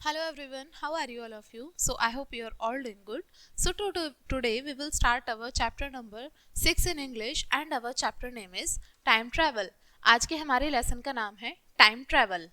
Hello everyone, how are you all of you? So I hope you are all doing good. So today we will start our chapter number 6 in English and our chapter name is Time Travel. आज के हमारे lesson का नाम है Time Travel.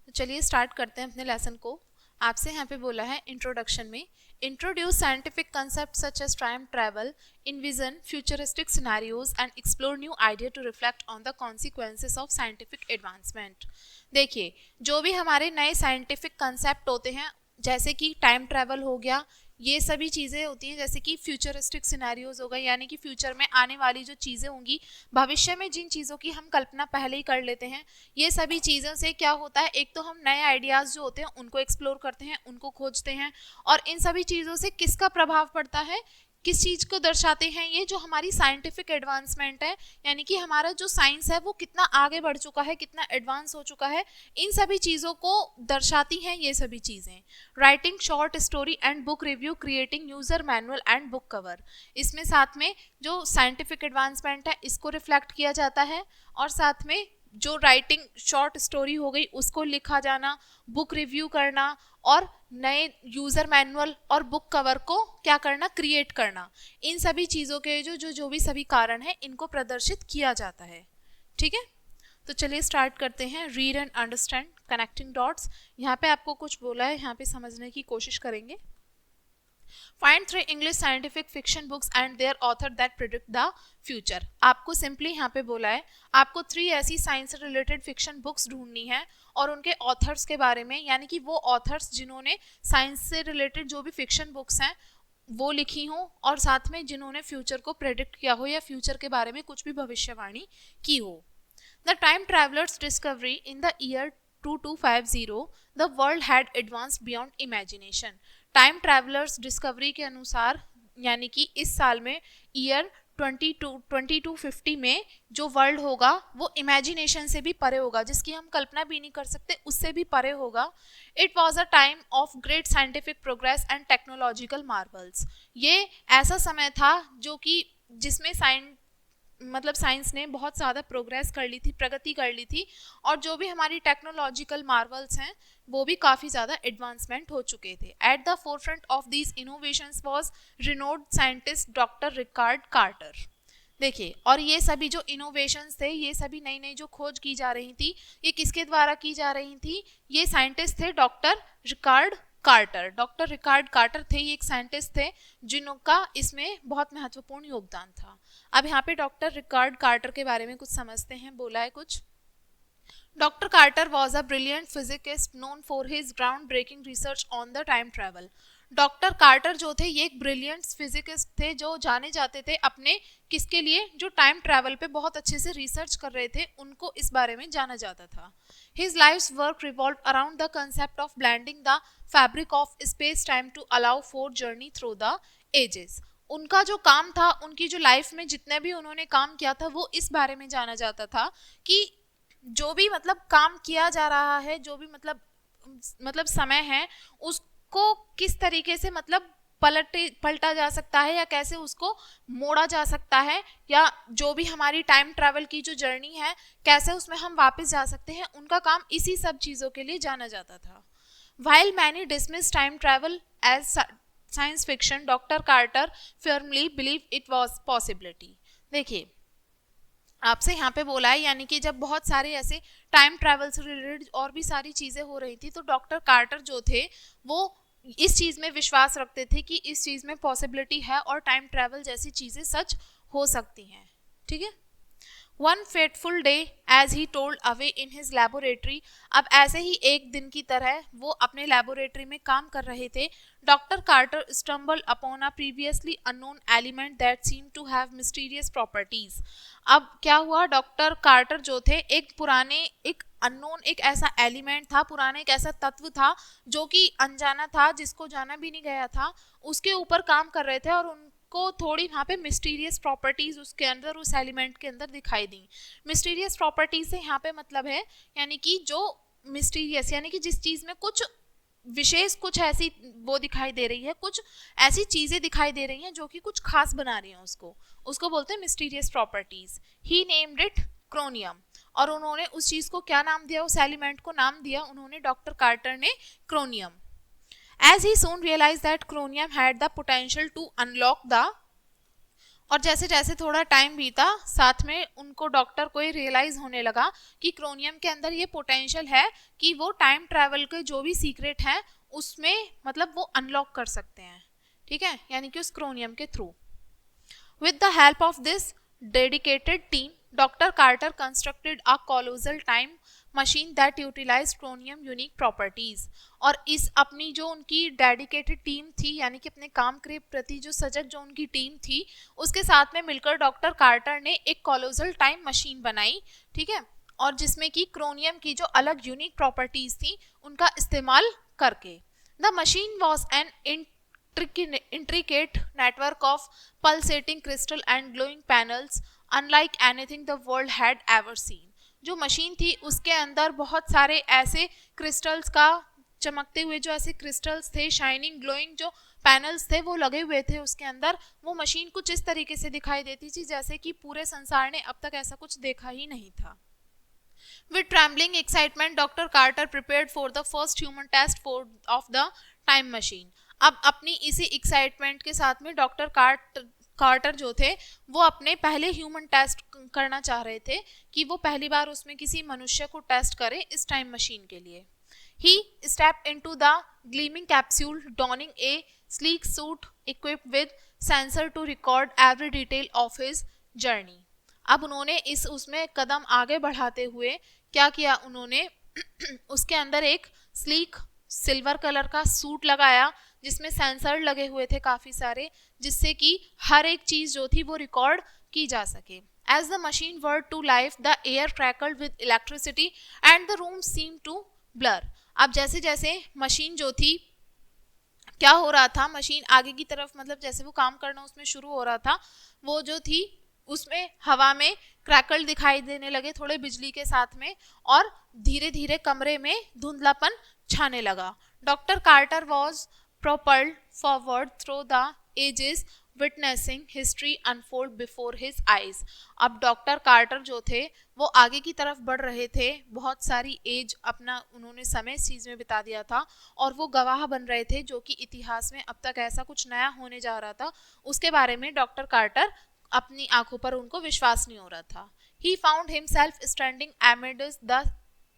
तो चलिए start करते हैं अपने लेसन को. आपसे यहाँ पे बोला है इंट्रोडक्शन में introduce scientific concept such as time travel, envision futuristic scenarios and explore new idea to reflect on the consequences of scientific advancement. देखिए, जो भी हमारे नए साइंटिफिक कंसेप्ट होते हैं जैसे कि टाइम ट्रैवल हो गया, ये सभी चीज़ें होती हैं, जैसे कि फ्यूचरिस्टिक सिनेरियोज हो गए, यानी कि फ्यूचर में आने वाली जो चीज़ें होंगी, भविष्य में जिन चीज़ों की हम कल्पना पहले ही कर लेते हैं, ये सभी चीज़ों से क्या होता है, एक तो हम नए आइडियाज़ जो होते हैं उनको एक्सप्लोर करते हैं, उनको खोजते हैं, और इन सभी चीज़ों से किसका प्रभाव पड़ता है, किस चीज़ को दर्शाते हैं, ये जो हमारी साइंटिफिक एडवांसमेंट है, यानी कि हमारा जो साइंस है वो कितना आगे बढ़ चुका है, कितना एडवांस हो चुका है, इन सभी चीज़ों को दर्शाती हैं ये सभी चीज़ें. Writing short story and book review, creating user manual and book cover, इसमें साथ में जो साइंटिफिक एडवांसमेंट है इसको रिफ्लेक्ट किया जाता है, और साथ में जो राइटिंग शॉर्ट स्टोरी हो गई उसको लिखा जाना, बुक रिव्यू करना, और नए यूज़र मैनुअल और बुक कवर को क्या करना, क्रिएट करना, इन सभी चीज़ों के जो भी सभी कारण हैं इनको प्रदर्शित किया जाता है. ठीक है, तो चलिए स्टार्ट करते हैं. Read and understand connecting dots. यहाँ पे आपको कुछ बोला है, यहाँ पे समझने की कोशिश करेंगे. Find 3 English scientific fiction books and their author that predict the future. आपको सिंपली यहाँ पे बोला है आपको 3 ऐसी साइंस से रिलेटेड फिक्शन बुक्स ढूंढनी है और उनके ऑथर्स के बारे में, यानी कि वो ऑथर्स जिन्होंने साइंस से रिलेटेड जो भी फिक्शन बुक्स हैं वो लिखी हो, और साथ में जिन्होंने फ्यूचर को प्रेडिक्ट किया हो या फ्यूचर के बारे में कुछ भी भविष्यवाणी की हो. The time travelers' discovery in the year 2250, the world had advanced beyond imagination. Time travellers discovery के अनुसार, यानी कि इस साल में ईयर 2250 में जो वर्ल्ड होगा वो इमेजिनेशन से भी परे होगा, जिसकी हम कल्पना भी नहीं कर सकते, उससे भी परे होगा. It was a time of great scientific progress and technological Marvels. ये ऐसा समय था जो कि जिसमें साइंस ने बहुत ज़्यादा प्रोग्रेस कर ली थी, प्रगति कर ली थी, और जो भी हमारी टेक्नोलॉजिकल मार्वल्स हैं वो भी काफ़ी ज़्यादा एडवांसमेंट हो चुके थे. At the forefront of these innovations was renowned scientist doctor Richard Carter. देखिए, और ये सभी जो इनोवेशंस थे, ये सभी नई नई जो खोज की जा रही थी, ये किसके द्वारा की जा रही थी, ये साइंटिस्ट थे doctor Richard Carter. Doctor Richard Carter थे, ये एक साइंटिस्ट थे जिनका इसमें बहुत महत्वपूर्ण योगदान था. अब यहाँ पे डॉक्टर रिकार्ड कार्टर के बारे में कुछ समझते हैं. बोला है कुछ. Dr. Carter was a brilliant physicist known for his groundbreaking research on the time travel. Doctor Carter जो थे ये एक ब्रिलियंट फिजिकिस्ट थे जो जाने जाते थे अपने किसके लिए, जो टाइम ट्रैवल पे बहुत अच्छे से रिसर्च कर रहे थे, उनको इस बारे में जाना जाता था. His life's work revolved around the concept of blending the fabric of space-time to allow for journey through the ages. उनका जो काम था, उनकी जो लाइफ में जितने भी उन्होंने काम किया था, वो इस बारे में जाना जाता था कि जो भी काम किया जा रहा है, जो भी समय है, उसको किस तरीके से पलटा जा सकता है, या कैसे उसको मोड़ा जा सकता है, या जो भी हमारी टाइम ट्रैवल की जो जर्नी है कैसे उसमें हम वापस जा सकते हैं, उनका काम इसी सब चीज़ों के लिए जाना जाता था. While many dismiss time travel as science fiction, Dr. Carter firmly believed it was possibility. देखिए, आपसे यहाँ पे बोला है, यानी कि जब बहुत सारे ऐसे टाइम ट्रैवल से रिलेटेड और भी सारी चीज़ें हो रही थी, तो डॉक्टर कार्टर जो थे वो इस चीज़ में विश्वास रखते थे कि इस चीज़ में पॉसिबिलिटी है और टाइम ट्रैवल जैसी चीज़ें सच हो सकती हैं. ठीक है. One fateful day as he toiled away in his laboratory. अब ऐसे ही एक दिन की तरह वो अपने लेबोरेटरी में काम कर रहे थे. Doctor Carter stumble upon a previously unknown element that seem to have mysterious properties. अब क्या हुआ, डॉक्टर कार्टर जो थे एक अननोन एक ऐसा एलिमेंट था, पुराने एक ऐसा तत्व था जो कि अनजाना था, जिसको जाना भी नहीं गया था, उसके ऊपर काम कर रहे थे, और को थोड़ी वहाँ पे मिस्टीरियस प्रॉपर्टीज उसके अंदर, उस एलिमेंट के अंदर दिखाई दी. मिस्टीरियस प्रॉपर्टीज से यहाँ पे मतलब है, यानी कि जो मिस्टीरियस, यानी कि जिस चीज़ में कुछ विशेष, कुछ ऐसी वो दिखाई दे रही है, कुछ ऐसी चीज़ें दिखाई दे रही हैं जो कि कुछ खास बना रही हैं उसको बोलते हैं mysterious properties. He named it क्रोनियम. और उन्होंने उस चीज़ को क्या नाम दिया, उस एलिमेंट को नाम दिया उन्होंने, डॉक्टर कार्टर ने, क्रोनियम. As he soon realized that chromium had the potential to unlock the, और जैसे जैसे थोड़ा टाइम बीता साथ में उनको डॉक्टर को ये रियलाइज होने लगा कि क्रोनियम के अंदर ये पोटेंशियल है कि वो टाइम ट्रैवल के जो भी सीक्रेट हैं उसमें मतलब वो अनलॉक कर सकते हैं, ठीक है, यानी कि उस क्रोनियम के through. With the help of this dedicated team, Dr. Carter constructed a colossal time machine that utilized chromium unique properties. और इस अपनी जो उनकी डेडिकेटेड टीम थी यानी कि अपने काम के प्रति जो सजग जो उनकी टीम थी उसके साथ में मिलकर डॉक्टर कार्टर ने एक कॉलोजल टाइम मशीन बनाई, ठीक है, और जिसमें कि क्रोनियम की जो अलग यूनिक प्रॉपर्टीज थी उनका इस्तेमाल करके. The machine was an intricate network of pulsating crystal and glowing panels unlike anything the world had ever seen. जो मशीन थी उसके अंदर बहुत सारे ऐसे क्रिस्टल्स का चमकते हुए जो ऐसे क्रिस्टल्स थे, शाइनिंग ग्लोइंग जो पैनल्स थे वो लगे हुए थे उसके अंदर. वो मशीन कुछ इस तरीके से दिखाई देती थी जैसे कि पूरे संसार ने अब तक ऐसा कुछ देखा ही नहीं था. With trembling excitement, Dr. Carter prepared for the first human test of the time machine. अब अपनी इसी एक्साइटमेंट के साथ में डॉक्टर कार्टर जो थे वो अपने पहले ह्यूमन टेस्ट करना चाह रहे थे कि वो पहली बार उसमें किसी मनुष्य को टेस्ट करें इस टाइम मशीन के लिए. He stepped into the gleaming capsule, donning a sleek suit equipped with sensor to record every detail of his journey. अब उन्होंने इस उसमें कदम आगे बढ़ाते हुए क्या किया, उन्होंने उसके अंदर एक स्लीक सिल्वर कलर का सूट लगाया जिसमें सेंसर लगे हुए थे काफ़ी सारे, जिससे कि हर एक चीज़ जो थी वो रिकॉर्ड की जा सके. As the machine whirred to life, the air crackled with electricity and the room seemed to blur. अब जैसे जैसे मशीन जो थी क्या हो रहा था, मशीन आगे की तरफ मतलब जैसे वो काम करना उसमें शुरू हो रहा था वो जो थी उसमें हवा में क्रैकल दिखाई देने लगे थोड़े बिजली के साथ में और धीरे धीरे कमरे में धुंधलापन छाने लगा. Doctor Carter was propelled forward through the ages, witnessing history unfold before his eyes. अब डॉक्टर कार्टर जो थे वो आगे की तरफ बढ़ रहे थे, बहुत सारी एज अपना उन्होंने समय इस चीज़ में बिता दिया था और वो गवाह बन रहे थे जो कि इतिहास में अब तक ऐसा कुछ नया होने जा रहा था उसके बारे में डॉक्टर कार्टर अपनी आंखों पर उनको विश्वास नहीं हो रहा था. He found himself standing amidst the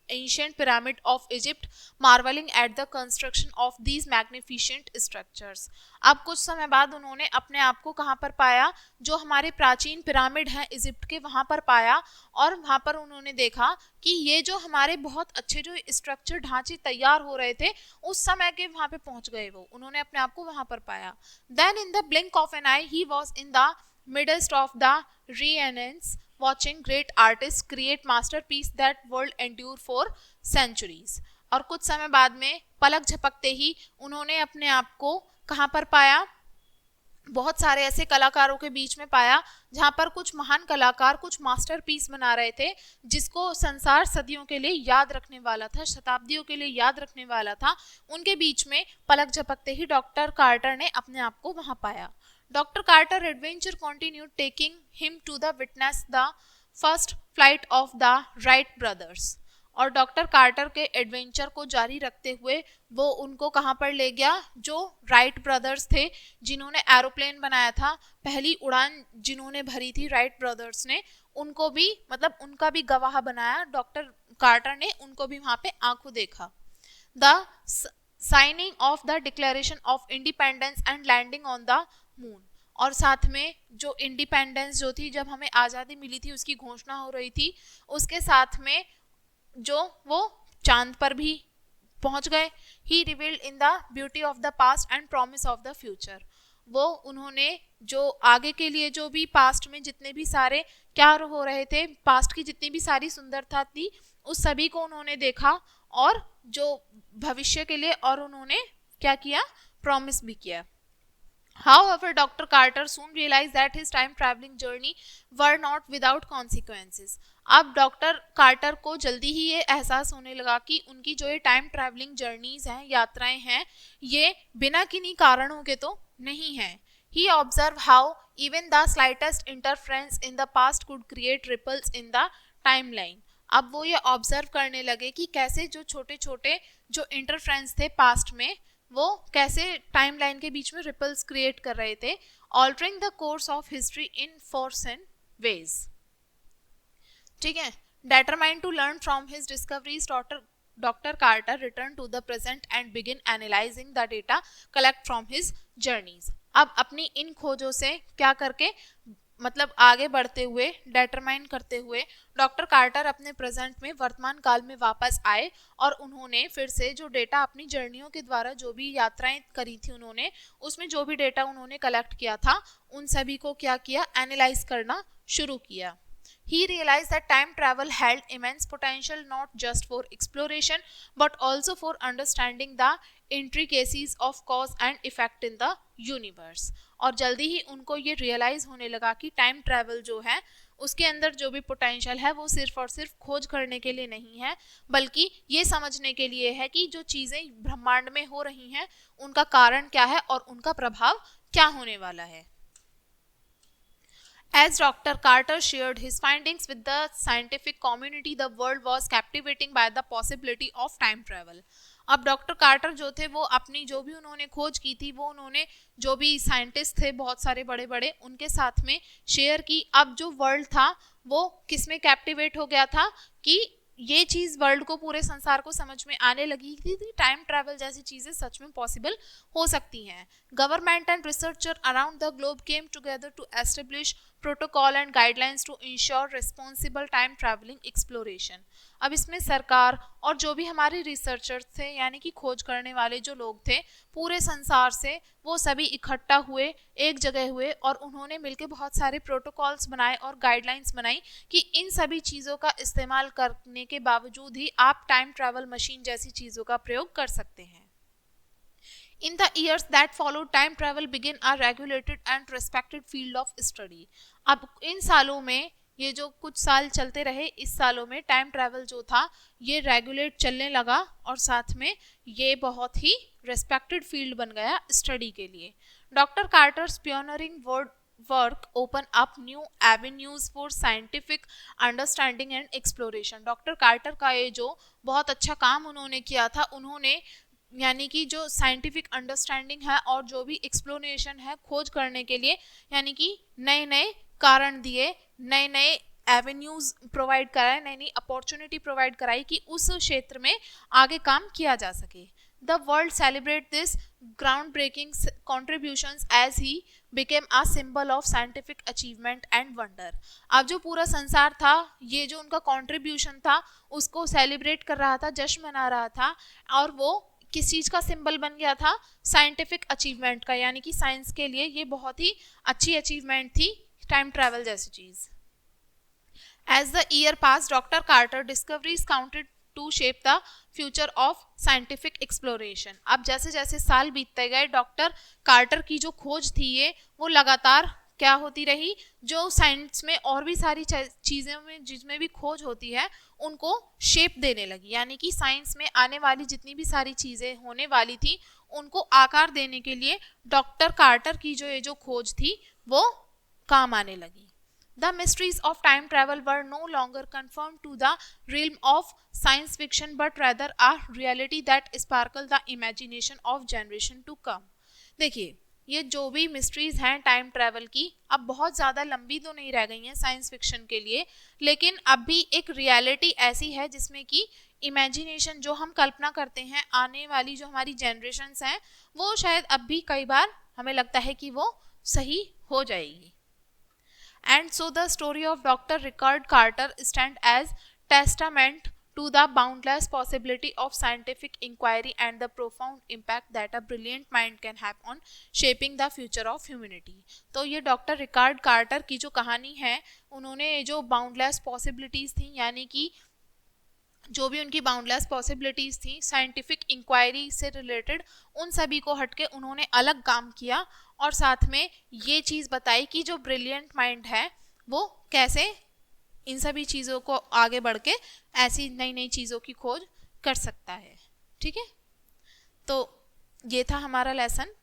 ancient pyramid of Egypt, marveling at the construction of these magnificent structures. अब कुछ समय बाद उन्होंने अपने आप को कहाँ पर पाया, जो हमारे प्राचीन पिरामिड हैं इजिप्ट के वहाँ पर पाया और वहाँ पर उन्होंने देखा कि ये जो हमारे बहुत अच्छे जो स्ट्रक्चर ढांचे तैयार हो रहे थे उस समय के वहाँ पे पहुँच गए वो, उन्होंने अपने आप को वहाँ पर पाया. Then in the blink of an eye he was in the midst of the Renaissance, watching great artists create masterpiece that world endure for centuries. और कुछ समय बाद में पलक झपकते ही उन्होंने अपने आप को कहाँ पर पाया, बहुत सारे ऐसे कलाकारों के बीच में पाया जहाँ पर कुछ महान कलाकार कुछ मास्टरपीस बना रहे थे जिसको संसार सदियों के लिए याद रखने वाला था, शताब्दियों के लिए याद रखने वाला था. उनके बीच में पलक झपकते ही डॉक्टर कार्टर ने अपने आप को वहाँ पाया. Dr. Carter adventure continued, taking him to the witness the first flight of the Wright brothers. और डॉक्टर कार्टर के एडवेंचर को जारी रखते हुए वो उनको कहाँ पर ले गया, जो राइट ब्रदर्स थे जिन्होंने एरोप्लेन बनाया था, पहली उड़ान जिन्होंने भरी थी राइट ब्रदर्स ने, उनको भी मतलब उनका भी गवाह बनाया. डॉक्टर कार्टर ने उनको भी वहाँ पे आंखों देखा. The signing of the Declaration of Independence and landing on the moon. और साथ में जो इंडिपेंडेंस जो थी जब हमें आज़ादी मिली थी उसकी घोषणा हो रही थी, उसके साथ में जो वो चांद पर भी पहुंच गए. He revealed in the beauty of the past and promise of the future. वो उन्होंने जो आगे के लिए जो भी पास्ट में जितने भी सारे क्या हो रहे थे, पास्ट की जितनी भी सारी सुंदरता थी उस सभी को उन्होंने देखा और जो भविष्य के लिए और उन्होंने क्या किया, प्रॉमिस भी किया. However, Dr. Carter soon realized that his time traveling journey were not without consequences. अब डॉक्टर कार्टर को जल्दी ही ये एहसास होने लगा कि उनकी जो ये टाइम ट्रैवलिंग जर्नीज हैं, यात्राएं हैं, ये बिना किन्हीं कारणों के तो नहीं हैं. He observed how even the slightest interference in the past could create ripples in the timeline. अब वो ये ऑब्जर्व करने लगे कि कैसे जो छोटे छोटे जो इंटरफ्रेंस थे पास्ट में वो कैसे टाइमलाइन के बीच में रिपल्स क्रिएट कर रहे थे, altering the course of history in force and ways. ठीक है, determined to learn from his discoveries, Dr. Carter returned to the present and began analyzing the data collect from his journeys। अब अपनी इन खोजों से क्या करके, मतलब आगे बढ़ते हुए, डेटरमाइन करते हुए, डॉक्टर कार्टर अपने प्रेजेंट में, वर्तमान काल में वापस आए और उन्होंने फिर से जो डेटा अपनी जर्नियों के द्वारा जो भी यात्राएं करी थी उन्होंने, उसमें जो भी डेटा उन्होंने कलेक्ट किया था उन सभी को क्या किया, एनालाइज करना शुरू किया। He realized that time travel held immense potential not just for exploration but also for understanding the intricacies of cause and effect in the universe। और जल्दी ही उनको ये रियलाइज होने लगा कि टाइम ट्रैवल जो है उसके अंदर जो भी पोटेंशियल है वो सिर्फ और सिर्फ खोज करने के लिए नहीं है, बल्कि ये समझने के लिए है कि जो चीज़ें ब्रह्मांड में हो रही हैं उनका कारण क्या है और उनका प्रभाव क्या होने वाला है। As Dr. Carter shared his findings with the scientific community, the world was captivating by the possibility of time travel। अब डॉक्टर कार्टर जो थे वो अपनी जो भी उन्होंने खोज की थी वो उन्होंने जो भी साइंटिस्ट थे बहुत सारे बड़े बड़े उनके साथ में शेयर की। अब जो वर्ल्ड था वो किस में कैप्टिवेट हो गया था कि ये चीज़ वर्ल्ड को, पूरे संसार को समझ में आने लगी थी टाइम ट्रैवल जैसी चीज़ें सच में पॉसिबल हो सकती हैं। Government and researcher around the globe came together to establish protocol and guidelines to ensure responsible time travelling exploration. अब इसमें सरकार और जो भी हमारे रिसर्चर्स थे, यानी कि खोज करने वाले जो लोग थे पूरे संसार से, वो सभी इकट्ठा हुए, एक जगह हुए और उन्होंने मिलकर बहुत सारे प्रोटोकॉल्स बनाए और गाइडलाइंस बनाई कि इन सभी चीज़ों का इस्तेमाल करने के बावजूद ही आप टाइम ट्रैवल मशीन जैसी चीज़ों का प्रयोग कर सकते हैं। In the years that followed, time travel began a regulated and respected field of study। अब इन सालों में, ये जो कुछ साल चलते रहे, इस सालों में टाइम ट्रैवल जो था ये रेगुलेट चलने लगा और साथ में ये बहुत ही रेस्पेक्टेड फील्ड बन गया स्टडी के लिए। Doctor Carter's pioneering work open up new avenues for scientific understanding and exploration. Doctor Carter का ये जो बहुत अच्छा काम उन्होंने किया था, उन्होंने यानी कि जो साइंटिफिक अंडरस्टैंडिंग है और जो भी एक्सप्लोरेशन है खोज करने के लिए, यानी कि नए नए कारण दिए, नए नए एवेन्यूज प्रोवाइड कराए, नई नई अपॉर्चुनिटी प्रोवाइड कराई कि उस क्षेत्र में आगे काम किया जा सके। The world celebrate this ground breaking contributions as he became a symbol of scientific achievement and wonder. अब जो पूरा संसार था ये जो उनका कॉन्ट्रीब्यूशन था उसको सेलिब्रेट कर रहा था, जश्न मना रहा था, और वो किस चीज़ का सिंबल बन गया था, साइंटिफिक अचीवमेंट का, यानी कि साइंस के लिए ये बहुत ही अच्छी अचीवमेंट थी टाइम ट्रैवल जैसी चीज़। As the year pass doctor Carter discoveries counted to shape the future of scientific exploration. अब जैसे जैसे साल बीतते गए डॉक्टर कार्टर की जो खोज थी ये वो लगातार क्या होती रही, जो साइंस में और भी सारी चीज़ों में जिसमें भी खोज होती है उनको शेप देने लगी, यानी कि साइंस में आने वाली जितनी भी सारी चीज़ें होने वाली थी उनको आकार देने के लिए डॉक्टर कार्टर की जो ये जो खोज थी वो काम आने लगी। The mysteries of time travel were no longer confined to the realm of science fiction but rather a reality that sparkled the imagination of generation to come। देखिए ये जो भी मिस्ट्रीज हैं टाइम ट्रैवल की अब बहुत ज़्यादा लंबी तो नहीं रह गई हैं साइंस फिक्शन के लिए, लेकिन अब भी एक रियलिटी ऐसी है जिसमें कि इमेजिनेशन जो हम कल्पना करते हैं आने वाली जो हमारी जनरेशन्स हैं वो शायद अब भी कई बार हमें लगता है कि वो सही हो जाएगी। And so the story of Dr. Rickard Carter stands as testament to the boundless possibility of scientific inquiry and the profound impact that a brilliant mind can have on shaping the future of humanity। तो ये doctor Richard quarter की जो कहानी है, उन्होंने जो boundless possibilities थी, यानी कि जो भी उनकी बाउंडलेस पॉसिबिलिटीज़ थी साइंटिफिक इंक्वायरी से रिलेटेड, उन सभी को हटके उन्होंने अलग काम किया और साथ में ये चीज़ बताई कि जो ब्रिलियंट माइंड है वो कैसे इन सभी चीज़ों को आगे बढ़ के ऐसी नई नई चीज़ों की खोज कर सकता है। ठीक है, तो ये था हमारा लेसन।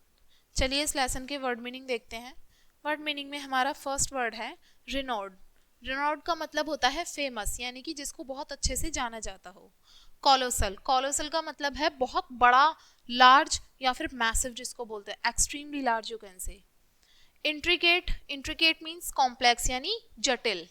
चलिए इस लेसन के वर्ड मीनिंग देखते हैं। वर्ड मीनिंग में हमारा फर्स्ट वर्ड है रिनोड। रिनोड का मतलब होता है फेमस, यानी कि जिसको बहुत अच्छे से जाना जाता हो। कॉलोसल, कॉलोसल का मतलब है बहुत बड़ा, लार्ज या फिर मैसिव जिसको बोलते हैं, extremely large you can say. Intricate, intricate means complex यानी जटिल।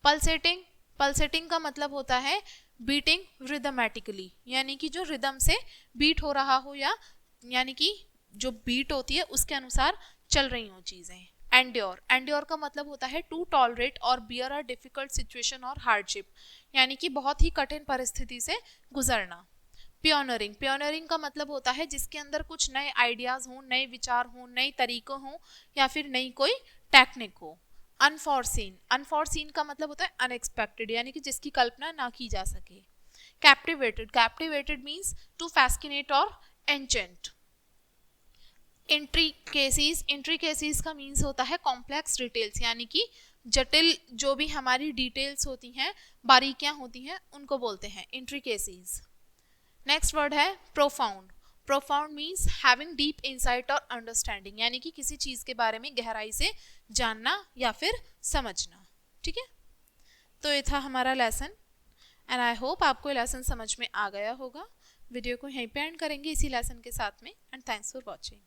पल्सेटिंग, पल्सेटिंग का मतलब होता है बीटिंग रिदमेटिकली, यानी कि जो रिदम से बीट हो रहा हो, या यानी कि जो बीट होती है उसके अनुसार चल रही हो चीजें। एंड्योर, एंड्योर का मतलब होता है टू टॉलरेट और बियर अ डिफिकल्ट सिचुएशन और हार्डशिप, यानी कि बहुत ही कठिन परिस्थिति से गुजरना। पियोनरिंग, पियोनरिंग का मतलब होता है जिसके अंदर कुछ नए आइडियाज हों, नए विचार हों, नए तरीके हों, या फिर नई कोई टेक्निक हो। अनफॉरसीन, अनफॉरसीन का मतलब होता है अनएक्सपेक्टेड, यानी कि जिसकी कल्पना ना की जा सके। कैप्टिवेटेड, कैप्टिवेटेड मीन्स टू फैस्किनेट और एंचेंट। इंट्रिकेसीज, इंट्रिकेसीज का मीन्स होता है कॉम्प्लेक्स डिटेल्स, यानी कि जटिल जो भी हमारी डिटेल्स होती हैं, बारीकियां होती हैं, उनको बोलते हैं इंट्रिकेसीज। नेक्स्ट वर्ड है profound, profound means having deep insight और अंडरस्टैंडिंग, यानी कि किसी चीज के बारे में गहराई से जानना या फिर समझना। ठीक है, तो ये था हमारा लेसन एंड आई होप आपको ये लेसन समझ में आ गया होगा। वीडियो को यहीं पे एंड करेंगे इसी लेसन के साथ में, एंड थैंक्स फॉर वॉचिंग।